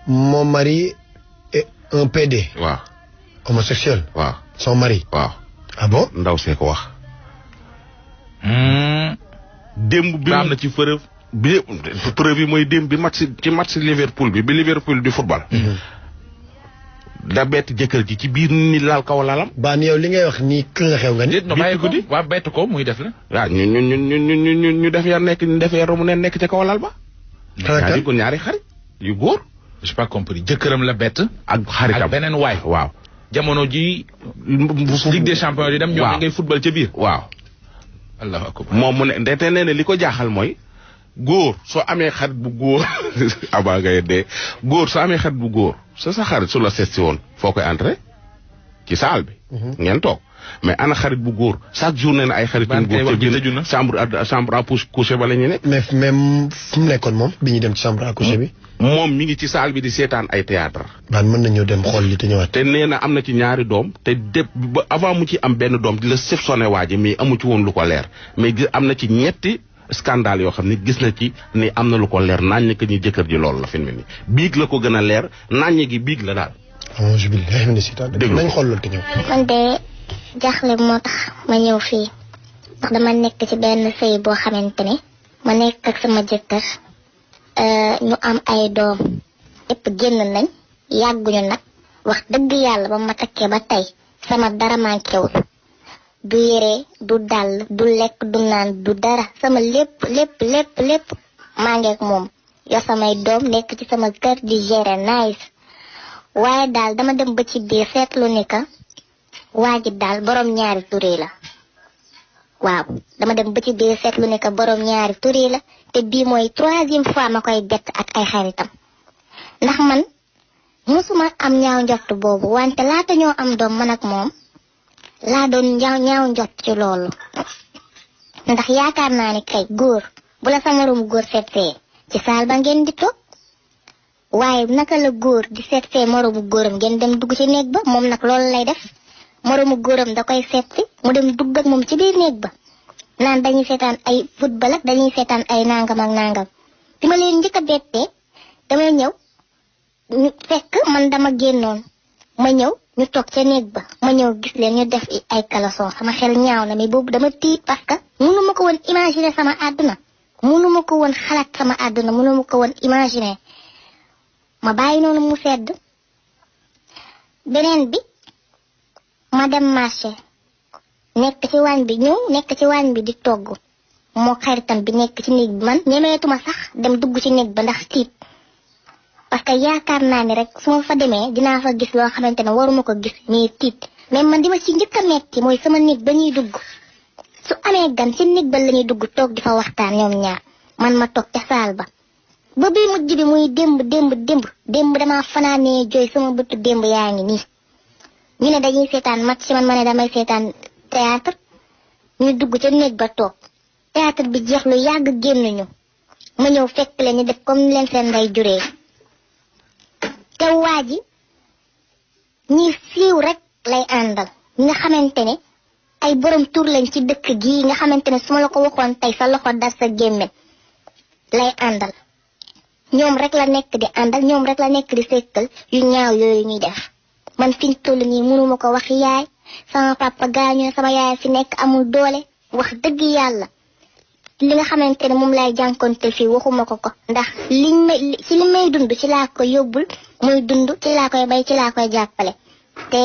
mon mari est un PD. waaw. homosexuel. waaw. son mari. waaw. ah bon. ndaw see ko wax. démb bi am na ci preuve. bi preuve yi mooy démb bi match Liverpool bi Liverpool di football. da bett jëkkër ji ci biir ni laal kaw lalam. baan yow li ngay wax nii kër nga xew nga ni. no bàyyi ko di waa bett ko muy def la. waaw ñu def yar nekk ñu def yaru mu ne nekk ca kaw lal ba. xanaa ko ñaari xarit yu góor. j'ai pas compris jëkkëram la bett. ak xaritam ak beneen waay. waaw. jamono ji Ligue des champions di dem. ñoo ngay football ca biir. waaw. allahu akbar. moom mu ne ndete nee na li ko jaaxal mooy góor soo amee xarit bu góor abaa ngay dee góor soo amee xarit bu góor sa xarit su la seet si woon foo koy entré ci salle bi. ngeen toog mais ana xarit bu góor chaque jour nee na ay xarit yu góor ci biir chambre à coucher ba la ñu nekk. mais fu mu nekkoon moom bi ñu dem ci chambre à coucher bi. moom mi ngi ci salle bi di seetaan ay théâtre. baan mën nañoo dem xool li te ñëwaat. te nee na am na ci ñaari doom te ba avant mu ci am benn doom di la soupçonné waa ji mais amu ci woon lu ko leer mais am na ci ñetti scandale yoo xam ne gis na ci ni am na lu ko leer naññ que ni jëkkër ji loolu la fi mu ne nii biig la ko gën a leer naññ gi biig la daal. auzu billaahi mina shaytaani rajiim nañ xool loolu te ñëw. man de jaaxle moo tax ma ñëw fii ndax dama nekk ci benn sëy boo xamante ne ma nekk ak sama jëkkër ñu am ay doom yépp génn nañ yàgguñu nag wax dëgg yàlla ba ma takkee ba tey sama dara manquéwul du yére du dàll du lekk du naan du dara sama lépp maa ngi ak moom yor samay doom nekk ci sama kër di gérer nice waaye daal dama dem ba ci biir seetlu ni ka waa ji daal borom ñaari turi la waaw dama dem ba ci biir seetlu ni ka borom ñaari turi la te bii mooy 3e fois ma koy bett ak ay xaritam ndax man musuma am ñaaw njott boobu wante laata ñoo am doom man ak moom laa doon ñaaw njott ci loolu ndax yaakaar naa ni kay góor bu la sa moromu góor seetsee ci saal ba ngeen di toog waaye naka la góor di seetsee moromu góoram ngeen dem dugg ci néeg ba moom nag loolu lay def moromu góoram da koy seetsi mu dem dugg ak moom ci biir néeg ba naan dañuy seetaan ay football ak dañuy seetaan ay nangam ak nangam bi ma leen njëkk a bettee damay ñëw fekk man dama génnoon ma ñëw ñu toog ca néeg ba ma ñëw gis leen ñu def ay caleçon sama xel ñaaw na mais boobu dama tiit parce que mënu ma ko woon imaginer sama àdduna mënu ma ko woon xalaat sama àdduna mënu ma ko woon imaginer ma bàyyi noonu mu sedd beneen bi ma dem marché nekk ci waañ bi di togg moo xaritam bi nekk ci néeg bi man ñemeetuma sax dem dugg ci néeg ba ndax tiit parce que yaakaar naa ni rek su ma fa demee dinaa fa gis loo xamante ne waruma ko gis mais tiit mais man di ma ci njëkk a metti mooy sama néeg ba ñuy dugg su amee gan ci néeg ba la ñuy dugg toog di fa waxtaan ñoom ñaar man ma toog ca saal ba bi mujj bi muy démb damaa fanaanee jooy sama bëtu démb yaa ngi nii ñu ne dañuy seetaan match man ma ne damay seetaan théâtre ñu dugg ca néeg ba toog théâtre bi jeex lu yàgg génnuñu ma ñëw fekk leen ñu def comme ni leen seen nday juree te waa ji ñi siiw rek lay àndal ñi nga xamante ne ay borom tur lañ ci dëkk gii nga xamante ne su ma la ko waxoon tey sa loxo dar sa gémmiñ lay àndal ñoom rek la nekk di àndal ñoom rek la nekk di sekkal yu ñaaw yooyu ñuy def man fiñ toll nii mënuma ko wax yaay sama papa gaañu sama yaay fi nekk amul doole wax dëgg yàlla li nga xamante ne moom lay jànkonte fii waxuma ko ndax li may dund ci laa koy yóbbul muy dund ci laa koy bay ci laa koy jàppale te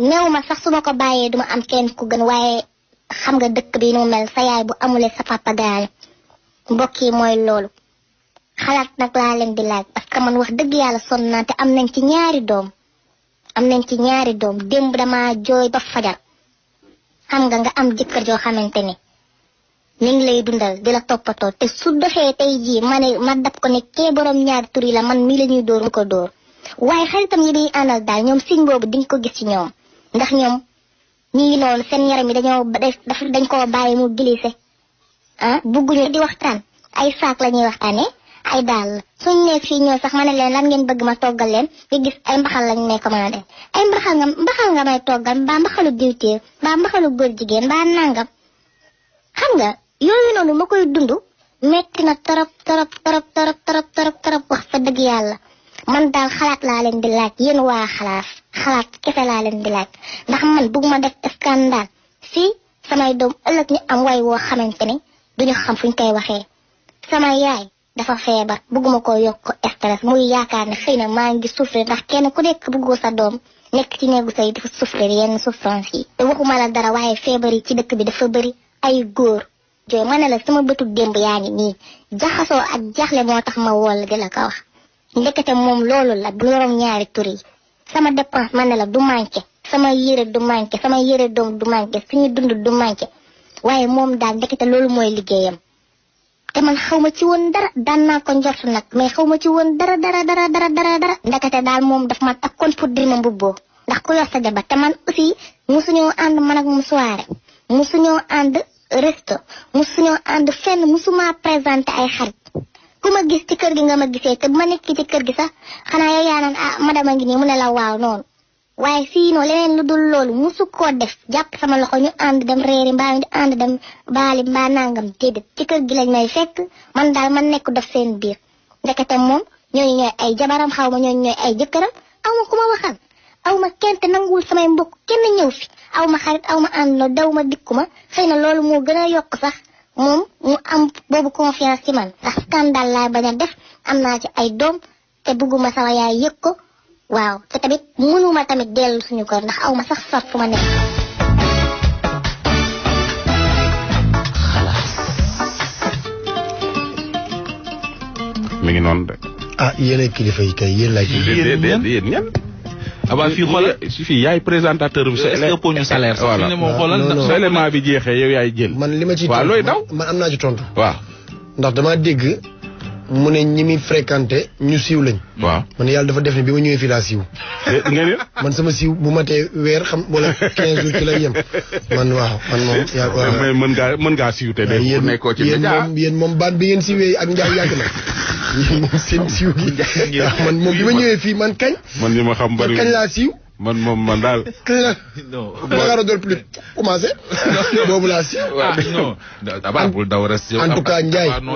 néew ma sax su ma ko bàyyee duma am kenn ku gën waaye xam nga dëkk bi nu mel sa yaay bu amulee sa papa gaañu mbokk yi mooy loolu xalaat nag laa leen di laaj parce que man wax dëgg yàlla sonn naa te am nañ ci ñaari doom démb dama jooy ba fajar xam nga am jëkkër joo xamante ne mi ngi lay dundal di la toppatoo te su doxee tey jii ma dab ko ne kee borom ñaari tur yi la man mii la ñuy dóor mu ko dóor waaye xaritam yi biy àndal daal ñoom signe boobu di nga ko gis ci ñoom ndax ñoom ñi ngi noonu seen yaram yi dañ koo bàyyi mu glissé bugguñu di waxtaan ay saak la ñuy waxtaanee ay daal suñ nekk fii ñëw sax ma ne leen lan ngeen bëgg ma toggal leen nga gis ay mbaxal lañ may commandé ay mbaxal nga may toggal mbaa mbaxalu diwtiir mbaa mbaxalu góor jigéen mbaa nangam xam nga yooyu noonu ma koy dund metti na torop wax fa dëgg yàlla man daal xalaat laa leen di laaj yéen waa xalaat kese laa leen di laaj ndax man bëgguma def scandale fii samay doom ëllëg ñu am way woo xamante ne duñu xam fuñ koy waxee sama yaay dafa feebar bëgguma ko yokk stress muy yaakaar ne xëy na maa ngi souffrir ndax kenn ku nekk bëggoo sa doom nekk ci néegu say dafa souffrir yenn souffrance yi te waxuma la dara waaye feebar yi ci dëkk bi dafa bëri ay góor jooy ma ne la sama bëtu démb yaa ngi nii jaxasoo ak jaaxle moo tax ma wol di la ko wax ndekete moom loolu la bu yoroom ñaari tur yi sama dépense ma ne la du manqué sama yére du manqué sama yére doom du manqué suñu dund du manqué waaye moom daal ndekete loolu mooy liggéeyam te man xaw ma ci woon dara daan naa ko njort nag mais xaw ma ci woon dara ndekete daal moom daf ma takkoon pour dir ma mbubboo ndax ku yor sa jabar te man aussi musuñoo ànd man ak mu soirée musuñoo ànd resto musuñoo ànd fenn musuma présenté ay xarit ku ma gis ci kër gi nga ma gisee te bu ma nekk ci kër gi sax xanaa yow yaa naan ah madama ngi nii mu ne la waaw noonu waaye sinon leneen lu dul loolu musu koo def jàpp sama loxo ñu ànd dem reeri mbaa ñu ànd dem baali mbaa nangam déedéet ci kër gi lañ may fekk man daal man nekk def seen biir ndekete moom ñooñu ñooy ay jabaram xaw ma ñooñu ñooy ay jëkkëram aw ma ku ma waxal aw ma kenn te nanguwul samay mbokk kenn ñëw fi aw ma xarit aw ma ànd na daw ma dikku ma xëy na loolu moo gën a yokk sax moom mu am boobu confiance ci man ndax scandale laay bañ a def am naa ci ay doom te bëgguma sama yaay yëg ko waaw te tamit mënuma tamit dellu suñu kër ndax aw ma sax sot fu ma nekk. mi ngi noonu de. ah yéenay kilifa yi kay yéen laay. yéen ñan. abaa fii xoolal fii yaay présentateur bi. est-ce que pour ñu salaire sax. voilà fi ne moom xoolal su élément bi jeexee yow yaay jël. man li ma ci waaw looy daw. man am naa ci tontu. waaw. ndax damaa dégg mu ne ñi muy fréquenté ñu siiw lañ. waaw man yàlla dafa def ne bi ma ñëwee fii laa siiw. ngeen man sama siiw bu matee weer xam wala 15 jours ci lay yem man waaw man moom. mais mën ngaa siiw te de ku nekkoo ci média yéen moom baat bi ngeen siiwee ak njaay yàgg na yéen moom seen siiw gi. man moom bi ma ñëwee fii man kañ. man ñi ma xam bari kañ laa siiw. man daal. non Dakar dool plus commencé. boobu laa siiw. non d'abord bul daw rek. en tout cas Ndiaye en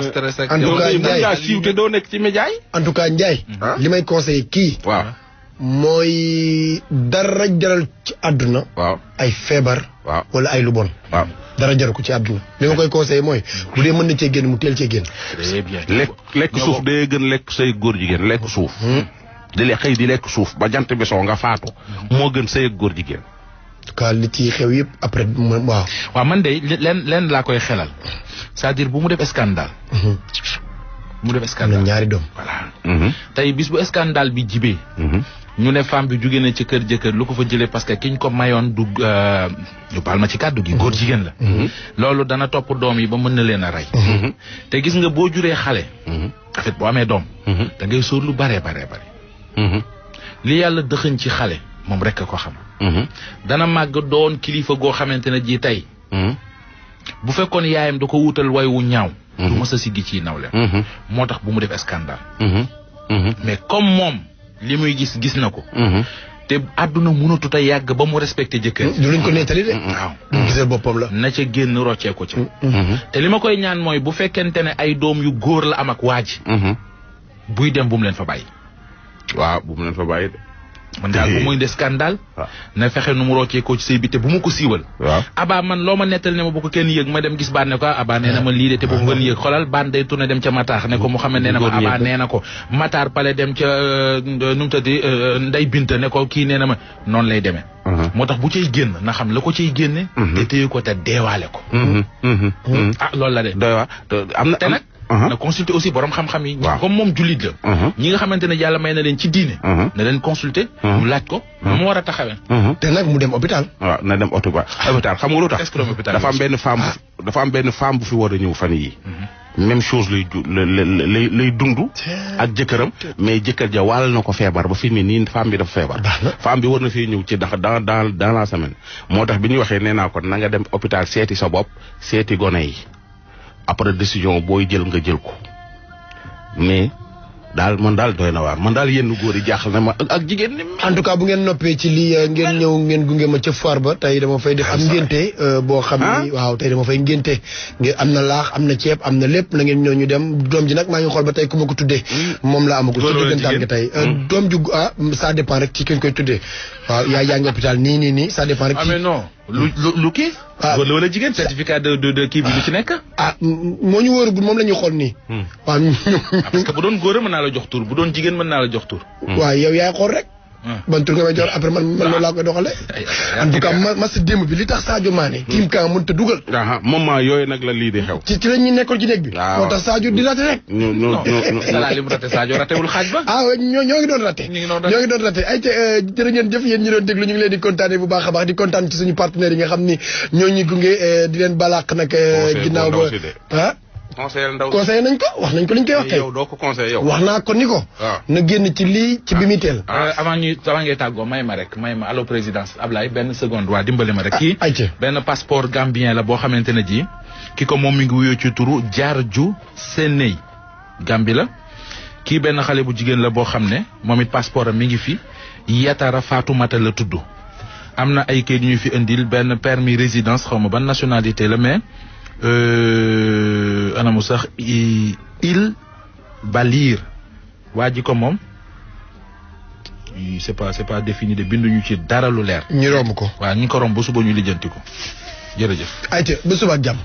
tout cas Ndiaye yaa siiw te doo nekk ci média yi. en tout cas Ndiaye. li may conseillé kii. waaw. mooy dara jaral ci àdduna. waaw ay feebar. waaw wala ay lu bon. waaw dara jaral ko ci àdduna. li ma koy conseillé mooy bu dee mën na cee génn mu teel cee génn. très bien lekk suuf day gën lekk say góor jigéen lekk suuf. di xëy di lekk suuf ba jant bi soo nga faatu. moo gën say góor jigéen. en tout cas li ci xew yëpp après waaw. waaw man de leen laa koy xelal c'est-à-dire bu mu def scandale. mu def am na scandale ñaari doom. voilà. tey bis bu scandale bi jibee. ñu ne femme bi jóge na ci kër jëkkër lu ko fa jëlee parce que kiñ ko mayoon du ñu baal ma ci kàddu gi góor jigéen la. loolu dana topp doom yi ba mën na leen a rey. te gis nga boo juree xale. en fait boo amee doom. da ngay sóor lu bare. li yàlla dëxëñ ci xale moom rek a ko xam. dana màgg doon kilifa goo xamante ne ji tey. bu fekkoon yaayam da ko wutal way wu ñaaw. du mës a siggi ci nawle. moo tax bu mu def scandale. mais comme moom li muy gis na ko. te àdduna mënatut a yàgg ba mu respecté jëkkër. du luñ ko nettali de. waaw duñ gisal boppam la. na ca génn roccee ko ci. te li ma koy ñaan mooy bu fekkente ne ay doom yu góor la am ak waa ji. buy dem bu mu leen fa bàyyi. waaw bu mu leen fa bàyyi de. man daal bu muy de scandale. na fexe nu mu roccee ko ci say bi te bu mu ko siiwal. waaw Aba man loo ma nettal ne ma bu ko kenn yëg ma dem gis baan ne ko Aba nee na ma lii de te bu ko kenn yëg xoolal baan day tourné dem ca Matar ne ko Mouhamed nee na ma Aba nee na ko Matar pale dem ca nu mu tëddi Ndey Binta ne ko kii nee na ma noonu lay demee. moo tax bu cay génn na xam la ko cay génne. te téye ko te deewaale ko. ah loolu la de. doy waar am na te nag. na consulter aussi borom xam-xam yi. comme moom jullit la. ñi nga xamante ne yàlla may na leen ci diine. na leen consulter. mu laaj ko. mu war a taxawee. te nag mu dem hôpital. waaw na dem hôpital xam nga lu tax. dafa am benn femme bu fi war a ñëw fan yii. même chose lay dund. ak jëkkëram. mais jëkkër ja wàll na ko feebar ba fi mu nii femme bi dafa feebar. femme bi war na fii ñëw ci dans la semaine. moo tax bi ñu waxee nee naa ko na nga dem hôpital seeti sa bopp seeti gone yi. après décision booy jël nga jël ko mais daal man daal doy na waar man daal yenn góor yi jaaxal na ma ak jigéen ñi. en tout cas bu ngeen noppee ci lii ngeen ñëw ngeen gunge ma ca foire ba tey dama fay def am ngénte boo xam ni waaw tey dama fay ngénte ngeen am na laax am na ceeb am na lépp na ngeen ñëw ñu dem doom ji nag maa ngi xool ba tey ku ma ko tuddee moom la amagul ci diggantaan nga tey doom ju ça dépend rek ci ki koy tuddee waaw yaay yaa ngi hôpital nii ça dépend rek ci mais non lu kii góor wala jigéen certificat de kii bi lu ci nekk moo ñu wóoragul moom la ñuy xool nii waaw parce que bu doon góor mën naa la jox tur bu doon jigéen mën naa la jox tur waaw yow yaay xool rek ban tur nga may jox après man loolu laa koy doxalee en tout cas match démb bi li tax Sadio Mané team kan mënut a dugal moment yooyu nag la lii di xew ci la ñu nekkoon ci néeg bi moo tax Sadio di raté rek Salah li mu raté Sadio ratewul xaaj ba ñoo ngi doon raté ay jërë ngeen jëf yéen ñi doon déglu ñu ngi leen di kontaane bu baax a baax di kontaan ci suñu partenaires yi nga xam ni ñoo ñuy gunge di leen balaq nag ginnaaw ba conseillé nañ ko wax nañ ko liñ koy wax kay yow doo ko conseillé yow wax naa ko ni ko na génn ci lii ci bi muy teel avant ngay tàggoo may ma allo présidence Ablaye benn seconde waa dimbali ma rek kii benn passeport gambien la boo xamante ne ji ki ko moom mi ngi wuyoo ci turu Jaarju Seney Gambi la kii benn xale bu jigéen la boo xam ne moom it passeport am mi ngi fi Yatara Fatoumata la tudd am na ay kayit ñu fi indil benn permis résidence xaw ma ban nationalité la mais anamu sax il Balir waa ji ko moom c'est pas défini de binduñu ci dara lu leer. ñu romb ko. waaw ñu ko romb ba suba ñu lijjanti ko jërëjëf. ayca ba suba ak jàmm.